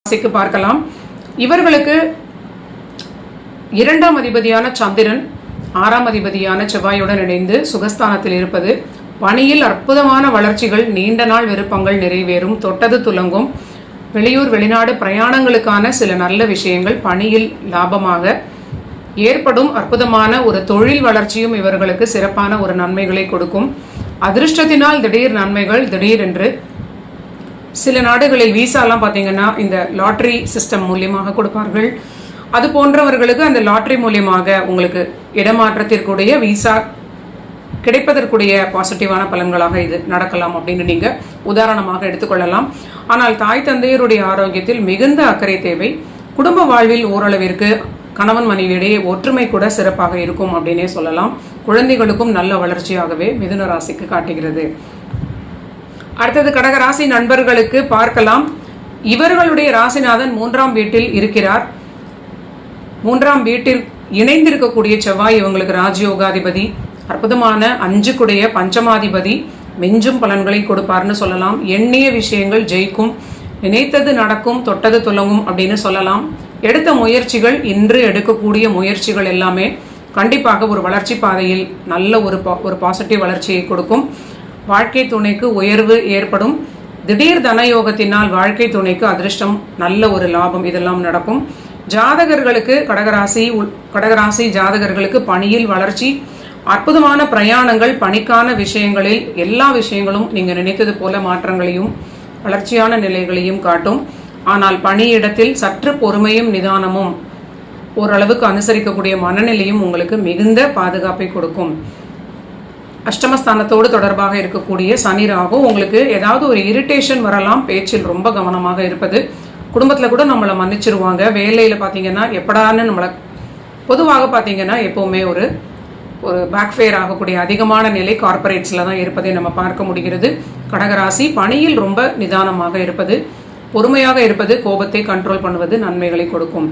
ராசிக்கு பார்க்கலாம். இவர்களுக்கு 2ஆம் அதிபதியான சந்திரன் 6ஆம் அதிபதியான செவ்வாயுடன் இணைந்து சுகஸ்தானத்தில் இருப்பது பணியில் அற்புதமான வளர்ச்சிகள், நீண்ட நாள் விருப்பங்கள் நிறைவேறும், தொட்டது துலங்கும், வெளியூர் வெளிநாடு பிரயாணங்களுக்கான சில நல்ல விஷயங்கள், பணியில் லாபமாக ஏற்படும் அற்புதமான ஒரு தொழில் வளர்ச்சியும் இவர்களுக்கு சிறப்பான ஒரு நன்மைகளை கொடுக்கும். அதிர்ஷ்டத்தினால் திடீர் நன்மைகள், திடீரென்று சில நாடுகளில் விசாலாம் பார்த்தீங்கன்னா இந்த லாட்ரி சிஸ்டம் மூலியமாக கொடுப்பார்கள். அது போன்றவர்களுக்கு அந்த லாட்ரி மூலியமாக உங்களுக்கு இடமாற்றத்திற்குடைய விசா கிடைப்பதற்குரிய பாசிட்டிவான பலன்களாக இது நடக்கலாம் அப்படின்னு நீங்கள் உதாரணமாக எடுத்துக்கொள்ளலாம். ஆனால் தாய் தந்தையருடைய ஆரோக்கியத்தில் மிகுந்த அக்கறை தேவை. குடும்ப வாழ்வில் ஓரளவிற்கு கணவன் மனைவியிடையே ஒற்றுமை கூட சிறப்பாக இருக்கும் அப்படின்னே சொல்லலாம். குழந்தைகளுக்கும் நல்ல வளர்ச்சியாகவே மிதுன ராசிக்கு காட்டுகிறது. அடுத்தது கடகராசி நண்பர்களுக்கு பார்க்கலாம். இவர்களுடைய ராசிநாதன் 3ஆம் வீட்டில் இருக்கிறார். 3ஆம் வீட்டில் இணைந்திருக்கக்கூடிய செவ்வாய் இவங்களுக்கு ராஜயோகாதிபதி, அற்புதமான 5 குடைய பஞ்சமாதிபதி, மெஞ்சும் பலன்களை கொடுப்பார்னு சொல்லலாம். எண்ணிய விஷயங்கள் ஜெயிக்கும், நினைத்தது நடக்கும், தொட்டது துலங்கும் அப்படின்னு சொல்லலாம். எடுத்த முயற்சிகள், இன்று எடுக்கக்கூடிய முயற்சிகள் எல்லாமே கண்டிப்பாக ஒரு வளர்ச்சி பாதையில் நல்ல ஒரு பாசிட்டிவ் வளர்ச்சியை கொடுக்கும். வாழ்க்கை துணைக்கு உயர்வு ஏற்படும். திடீர் தனயோகத்தினால் வாழ்க்கை துணைக்கு அதிர்ஷ்டம், நல்ல ஒரு லாபம் இதெல்லாம் நடக்கும். ஜாதகர்களுக்கு கடகராசி ஜாதகர்களுக்கு பணியில் வளர்ச்சி, அற்புதமான பிரயாணங்கள், பணிக்கான விஷயங்களில் எல்லா விஷயங்களும் நீங்கள் நினைத்தது போல மாற்றங்களையும் வளர்ச்சியான நிலைகளையும் காட்டும். ஆனால் பணியிடத்தில் சற்று பொறுமையும் நிதானமும் ஓரளவுக்கு அனுசரிக்கக்கூடிய மனநிலையும் உங்களுக்கு மிகுந்த பாதுகாப்பை கொடுக்கும். அஷ்டமஸ்தானத்தோடு தொடர்பாக இருக்கக்கூடிய சனி ராகு உங்களுக்கு ஏதாவது ஒரு இரிட்டேஷன் வரலாம். பேச்சில் ரொம்ப கவனமாக இருப்பது. குடும்பத்தில் கூட நம்மளை மன்னிச்சிருவாங்க. வேலையில் பார்த்தீங்கன்னா எப்படான்னு நம்மளை பொதுவாக பார்த்தீங்கன்னா எப்போவுமே ஒரு பேக்ஃபேர் ஆகக்கூடிய அதிகமான நிலை கார்பரேட்ஸில் தான் இருப்பதை நம்ம பார்க்க முடிகிறது. கடகராசி பணியில் ரொம்ப நிதானமாக இருப்பது, பொறுமையாக இருப்பது, கோபத்தை கண்ட்ரோல் பண்ணுவது நன்மைகளை கொடுக்கும்.